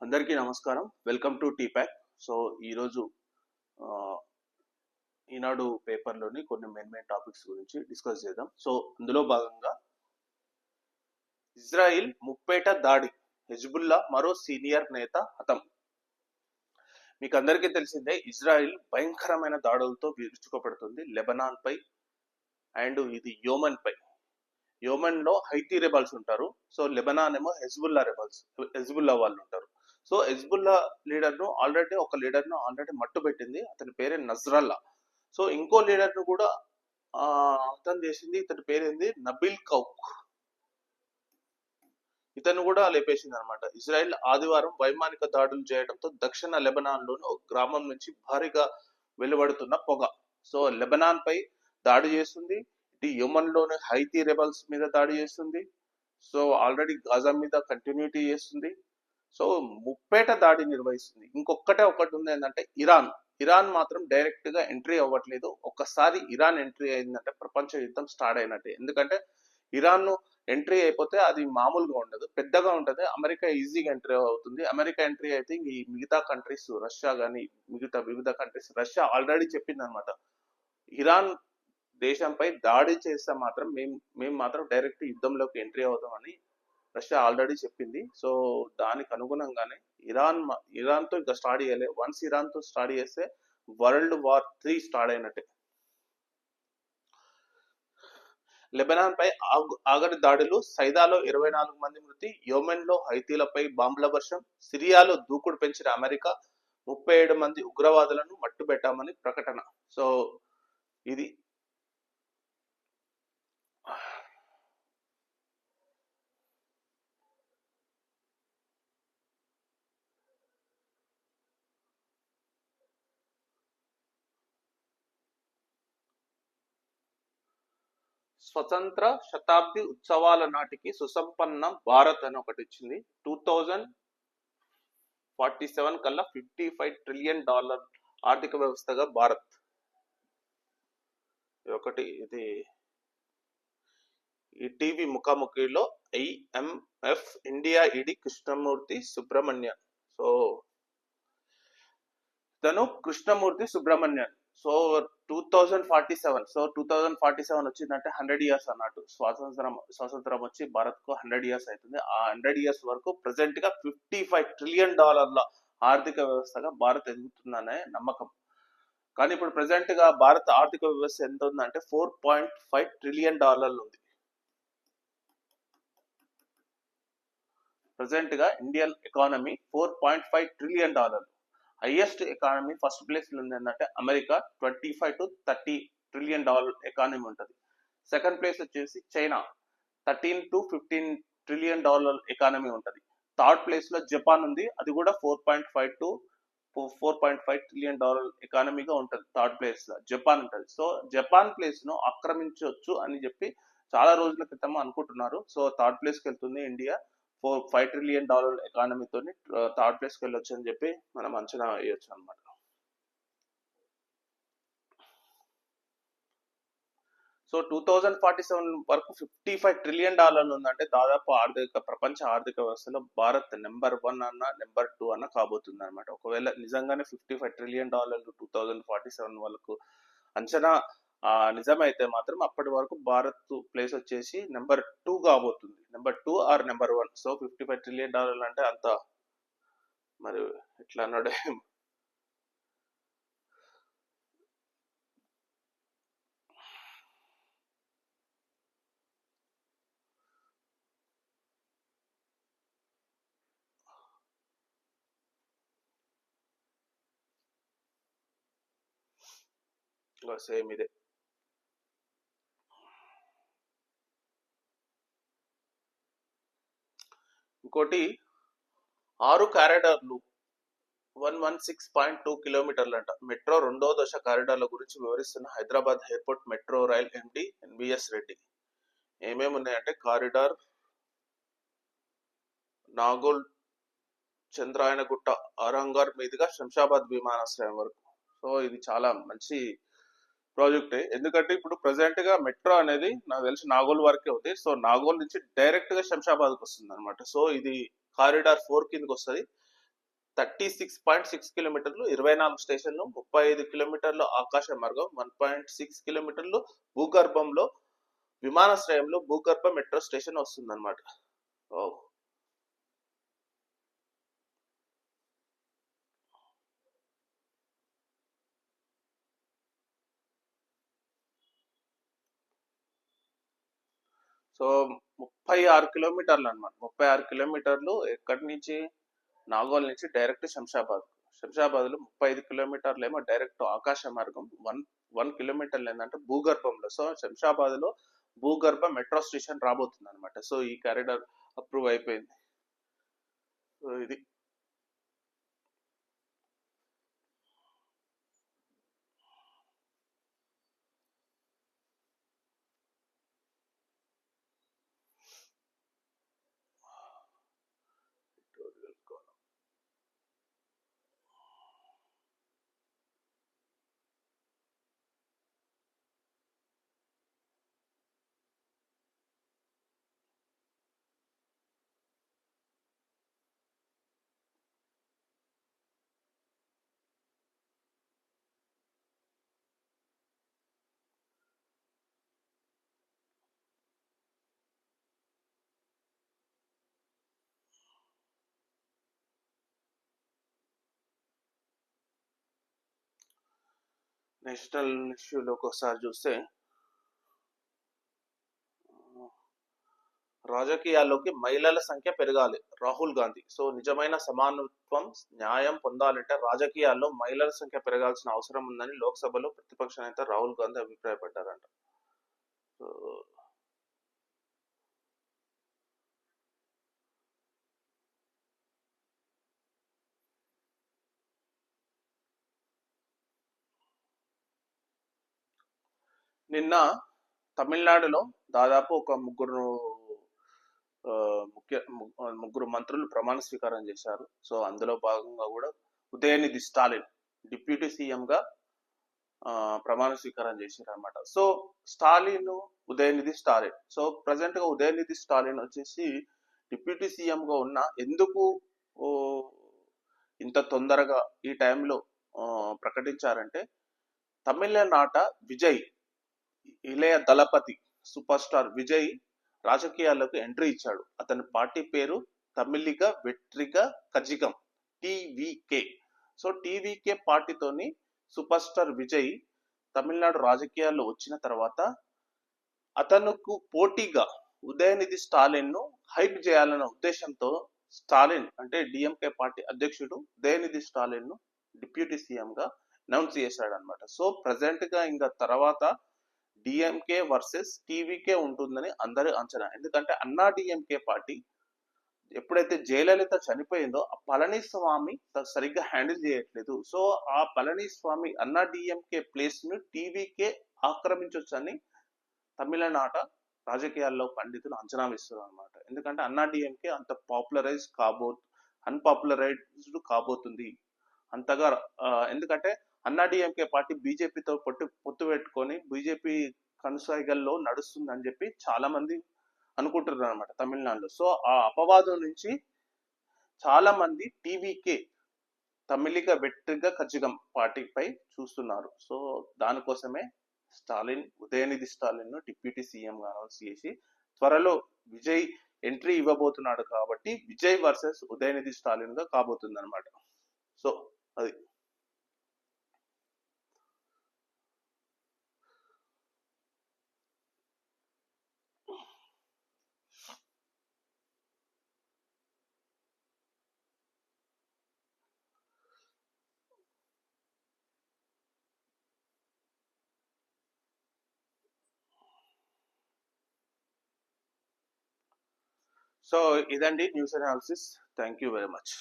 అందరికీ నమస్కారం. Welcome to T pack. So ఈరోజు ఈనాడు పేపర్లోని కొన్ని మెయిన్ టాపిక్స్ గురించి డిస్కస్ చేద్దాం. సో అందులో భాగంగా ఇజ్రాయిల్ ముప్పేట దాడి, హెజ్బుల్లా మరో సీనియర్ నేత హతం. మీకు అందరికీ తెలిసిందే, ఇజ్రాయిల్ భయంకరమైన దాడులతో విరుచుకుపడుతుంది లెబనాన్ పై అండ్ ఇది యోమన్ పై. యోమన్ లో హైతీ రెబల్స్ ఉంటారు. సో లెబనాన్ ఏమో హెజ్బుల్లా వాళ్ళు ఉంటారు. సో హెజ్బుల్లా ఒక లీడర్ను ఆల్రెడీ మట్టు పెట్టింది. అతని పేరే నజ్రల్లా. సో ఇంకో లీడర్ను కూడా హతం చేసింది. ఇతని పేరేంది, నబిల్ కౌక్. ఇతను కూడా లేపేసింది అనమాట. ఇజ్రాయెల్ ఆదివారం వైమానిక దాడులు చేయడంతో దక్షిణ లెబనాన్ లోని ఒక గ్రామం నుంచి భారీగా వెలువడుతున్న పొగ. సో లెబనాన్ పై దాడి చేస్తుంది, ఇటు యెమెన్ లోని హైతీ రెబల్స్ మీద దాడి చేస్తుంది. సో ఆల్రెడీ గాజా మీద కంటిన్యూటీ చేస్తుంది. సో ముప్పేట దాడి నిర్వహిస్తుంది. ఒకటి ఉంది ఏంటంటే ఇరాన్ మాత్రం డైరెక్ట్ గా ఎంట్రీ అవ్వట్లేదు. ఒక్కసారి ఇరాన్ ఎంట్రీ అయిందంటే ప్రపంచ యుద్ధం స్టార్ట్ అయినట్టే. ఎందుకంటే ఇరాన్ ఎంట్రీ అయిపోతే అది మామూలుగా ఉండదు, పెద్దగా ఉంటది. అమెరికా ఈజీగా ఎంట్రీ అవుతుంది. అమెరికా ఎంట్రీ అయితే ఈ మిగతా కంట్రీస్, రష్యా కానీ వివిధ కంట్రీస్, రష్యా ఆల్రెడీ చెప్పింది అనమాట, ఇరాన్ దేశంపై దాడి చేస్తే మాత్రం మేము మాత్రం డైరెక్ట్ యుద్ధంలోకి ఎంట్రీ అవుతామని రష్యా ఆల్రెడీ చెప్పింది. సో దానికి అనుగుణంగానే ఇరాన్ తో ఇంకా స్టార్ట్ చేయలే. వన్స్ ఇరాన్ తో స్టార్ట్ చేస్తే వరల్డ్ వార్ 3 స్టార్ట్ అయినట్టే. లెబనాన్ పై ఆగడి దాడులు, సైదాలో 24 మంది మృతి, యెమెన్ లో హైతీలపై బాంబుల వర్షం, సిరియాలో దూకుడు పెంచిన అమెరికా, 37 మంది ఉగ్రవాదులను మట్టుబెట్టామని ప్రకటన. సో ఇది స్వతంత్ర శతాబ్ది ఉత్సవాల నాటికి సుసంపన్న భారత్ అని ఒకటి ఇచ్చింది. 2047 కల్లా $55 ట్రిలియన్ ఆర్థిక వ్యవస్థగా భారత్. ఇది ఈ టీవీ ముఖాముఖిలో IMF India ED Krishnamurthy Subramanian. So తను కృష్ణమూర్తి సుబ్రహ్మణ్యన్. సో 2047, సో 2047 వచ్చిందంటే 100 ఇయర్స్ అన్నట్టు. స్వాతంత్రం వచ్చి భారత్ కు 100 ఇయర్స్ అవుతుంది. ఆ 100 ఇయర్స్ వరకు ప్రెసెంట్ గా $55 ట్రిలియన్ ఆర్థిక వ్యవస్థగా భారత్ ఎదుగుతుందనే నమ్మకం. కానీ ఇప్పుడు ప్రెసెంట్ గా భారత ఆర్థిక వ్యవస్థ ఎంత ఉందంటే $4.5 ట్రిలియన్ ఉంది. ప్రెసెంట్ గా Indian economy $4.5 trillion. Highest economy first place లో ఉంది ఏంటంటే అమెరికా, 25 to 30 ట్రిలియన్ ఎకానమీ ఉంటుంది. సెకండ్ ప్లేస్ వచ్చేసి చైనా, 13 to 15 ట్రిలియన్ ఎకానమీ ఉంటుంది. థర్డ్ ప్లేస్ లో జపాన్ ఉంది, అది కూడా 4.5 ట్రిలియన్ ఎకానమీగా ఉంటుంది. థర్డ్ ప్లేస్ లో జపాన్ ఉంటుంది. సో జపాన్ ప్లేస్ ను ఆక్రమించవచ్చు అని చెప్పి చాలా రోజుల క్రితం అనుకుంటున్నారు. సో థర్డ్ ప్లేస్ కి వెళ్తుంది ఇండియా. $5 ట్రిలియన్ ఎకానమీతో థర్డ్ ప్లేస్కి వెళ్ళొచ్చు అని చెప్పి మనం అంచనా వేయొచ్చు అనమాట. సో 2047 వరకు $55 ట్రిలియన్ ఉందంటే దాదాపు ప్రపంచ ఆర్థిక వ్యవస్థలో భారత్ నెంబర్ 1 అన్న నెంబర్ 2 అన్న కాబోతుంది అనమాట. ఒకవేళ నిజంగానే $55 ట్రిలియన్ 2047 వరకు అంచనా నిజమైతే మాత్రం అప్పటి వరకు భారత్ ప్లేస్ వచ్చేసి నెంబర్ 2 కాబోతుంది. Number 2 or number 1. So $55 trillion అంటే అంత మరి ఎట్లా అన్నాడు. సేమ్ ఇదే. ఇంకోటి 6 కారిడార్లు 116.2 కిలోమీటర్లు అంట. మెట్రో 2వ దశ కారిడార్ల గురించి వివరిస్తున్న Hyderabad airport metro rail MD NVS Reddy. ఏమేమి ఉన్నాయంటే కారిడార్ నాగోల్, చంద్రాయనగుట్ట, ఆరంగార్ మీదుగా శంషాబాద్ విమానాశ్రయం వరకు. సో ఇది చాలా మంచి ప్రాజెక్టే. ఎందుకంటే ఇప్పుడు ప్రెసెంట్ గా మెట్రో అనేది నాకు తెలిసి నాగోల్ వరకే ఉంది. సో నాగోల్ నుంచి డైరెక్ట్ గా శంషాబాద్కి వస్తుంది అనమాట. సో ఇది కారిడార్ 4 కిందకి వస్తుంది. 36.6 కిలోమీటర్లు, 24 స్టేషన్లు, 35 కిలోమీటర్లు ఆకాశ మార్గం, 1.6 కిలోమీటర్లు భూగర్భంలో విమానాశ్రయంలో భూగర్భ మెట్రో స్టేషన్ వస్తుందన్నమాట. ఓ. సో 36 కిలోమీటర్లు అనమాట. 36 కిలోమీటర్లు ఎక్కడి నుంచి? నాగోల్ నుంచి డైరెక్ట్ శంషాబాద్. శంషాబాద్లో 35 కిలోమీటర్లు ఏమో డైరెక్ట్ ఆకాశ మార్గం, 1 కిలోమీటర్లు ఏంటంటే భూగర్భంలో. సో శంషాబాద్లో భూగర్భ మెట్రో స్టేషన్ రాబోతుంది అనమాట. సో ఈ కారిడార్ అప్రూవ్ అయిపోయింది. సో ఇది నేషనల్ ఇష్యూలోకి ఒకసారి చూస్తే, రాజకీయాల్లోకి మహిళల సంఖ్య పెరగాలి రాహుల్ గాంధీ. సో నిజమైన సమానత్వం, న్యాయం పొందాలంటే రాజకీయాల్లో మహిళల సంఖ్య పెరగాల్సిన అవసరం ఉందని లోక్సభలో ప్రతిపక్ష నేత రాహుల్ గాంధీ అభిప్రాయపడ్డారంట. సో నిన్న తమిళనాడులో దాదాపు ఒక ముగ్గురు మంత్రులు ప్రమాణ స్వీకారం చేశారు. సో అందులో భాగంగా కూడా ఉదయనిధి స్టాలిన్ డిప్యూటీ సీఎంగా ప్రమాణ స్వీకారం చేశారు అనమాట. So Stalin, Udhayanidhi Stalin. So present గా ఉదయనిధి స్టాలిన్ వచ్చేసి డిప్యూటీ సీఎంగా ఉన్న ఎందుకు ఇంత తొందరగా ఈ టైంలో ప్రకటించారంటే, తమిళనాట విజయ్ ఇళయ దళపతి సూపర్ స్టార్ విజయ్ రాజకీయాల్లోకి ఎంట్రీ ఇచ్చాడు. అతని పార్టీ పేరు Tamilaga Vettri Kazhagam, TVK. So TVK పార్టీతోని సూపర్ స్టార్ విజయ్ తమిళనాడు రాజకీయాల్లో వచ్చిన తర్వాత అతనుకు పోటీగా ఉదయనిధి స్టాలిన్ ను హైప్ చేయాలన్న ఉద్దేశంతో స్టాలిన్ అంటే డిఎంకే పార్టీ అధ్యక్షుడు ఉదయనిధి స్టాలిన్ ను డిప్యూటీ సీఎం గా అనౌన్స్ చేశాడు అనమాట. సో ప్రజెంట్ గా ఇంకా తర్వాత డిఎంకే వర్సెస్ టీవీకే ఉంటుందని అందరి అంచనా. ఎందుకంటే అన్నా డిఎంకే పార్టీ ఎప్పుడైతే జయలలిత చనిపోయిందో ఆ పళనిస్వామి సరిగ్గా హ్యాండిల్ చేయట్లేదు. సో ఆ పళనిస్వామి అన్నా డిఎంకే ప్లేస్ ను టీవీకే ఆక్రమించొచ్చని తమిళనాట రాజకీయాల్లో పండితులు అంచనా వేస్తున్నారు అనమాట. ఎందుకంటే అన్నా డిఎంకే అంత అన్పాపులరైజ్డ్ కాబోతుంది అంతగా. ఎందుకంటే అన్నా డిఎంకే పార్టీ బీజేపీతో పొత్తు పెట్టుకొని బీజేపీ కనుసైగల్లో నడుస్తుంది అని చెప్పి చాలా మంది అనుకుంటున్నారు అనమాట తమిళనాడులో. సో ఆ అపవాదం నుంచి చాలా మంది టీవీకే తమిళిగ వెట్రిగ కజిగం పార్టీపై చూస్తున్నారు. సో దానికోసమే ఉదయనిధి స్టాలిన్ ను డిప్యూటీ సీఎం గా అనౌన్స్ చేసి త్వరలో విజయ్ ఎంట్రీ ఇవ్వబోతున్నాడు. కాబట్టి విజయ్ వర్సెస్ ఉదయనిధి స్టాలిన్ గా కాబోతుంది అనమాట. సో అది సో ఇదండి news analysis. Thank you very much.